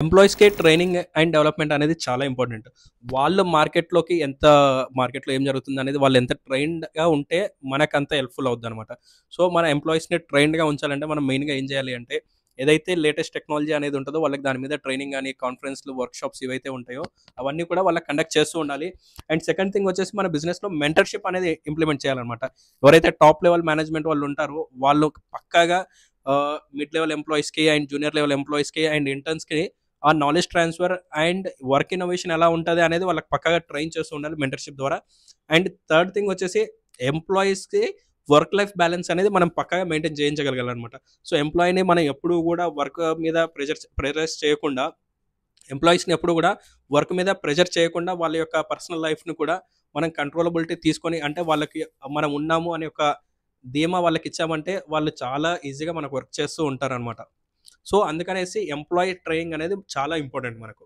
ఎంప్లాయీస్‌కి training and development అనేది చాలా ఇంపార్టెంట్. వాళ్ళు మార్కెట్‌లో ఏం జరుగుతుందనేది వాళ్ళు ఎంత ట్రైన్డ్‌గా ఉంటే మనకంత హెల్ప్‌ఫుల్ అవుద్దనమాట. సో, మన ఎంప్లాయీస్‌ని ట్రైన్డ్‌గా ఉంచాలంటే మనం మెయిన్‌గా ఏం చేయాలి అంటే, ఏదైతే లేటెస్ట్ టెక్నాలజీ అనేది ఉంటదో వాళ్ళకి దాని మీద ట్రైనింగ్ గాని, కాన్ఫరెన్స్‌లు, వర్క్‌షాప్స్ ఇవైతే ఉంటాయో అవన్నీ కూడా వాళ్ళకి కండక్ట్ చేస్తూ ఉండాలి. అండ్ సెకండ్ థింగ్ వచ్చేసి మన బిజినెస్‌లో మెంటర్‌షిప్ అనేది ఇంప్లిమెంట్ చేయాలనమాట. ఎవరైతే టాప్ లెవెల్ మేనేజ్మెంట్ వాళ్ళు ఉంటారో వాళ్ళు పక్కాగా మిడ్ లెవెల్ ఎంప్లాయీస్‌కి అండ్ జూనియర్ లెవెల్ ఎంప్లాయీస్‌కి అండ్ ఇంటర్న్స్‌కి ఆ knowledge transfer and work innovation ఎలా ఉంటది అనేది వాళ్ళకి పక్కాగా ట్రైన్ చేస్తూ ఉండాలి మెంటర్‌షిప్ ద్వారా. అండ్ థర్డ్ థింగ్ వచ్చేసి ఎంప్లాయీస్‌కి వర్క్ లైఫ్ బ్యాలెన్స్ అనేది మనం పక్కాగా మెయింటైన్ చేయించగలగాలనమాట. సో, ఎంప్లాయీని మనం ఎప్పుడూ గూడా వర్క్ మీద ప్రెజర్స్ చేయకుండా, ఎంప్లాయీస్‌ని ఎప్పుడు గూడా వర్క్ మీద ప్రెషర్ చేయకుండా వాళ్ళ యొక్క పర్సనల్ లైఫ్‌ని కూడా మనం కంట్రోలబిలిటీ తీసుకొని అంటే వాళ్ళకి మనం ఉన్నాము అనే ఒక ధీమా వాళ్ళకిచ్చామంటే వాళ్ళు చాలా ఈజీగా మనకు వర్క్ చేస్తూ ఉంటారనమాట. సో, అందుకనేసి ఎంప్లాయీ ట్రైనింగ్ అనేది చాలా ఇంపార్టెంట్ మనకు.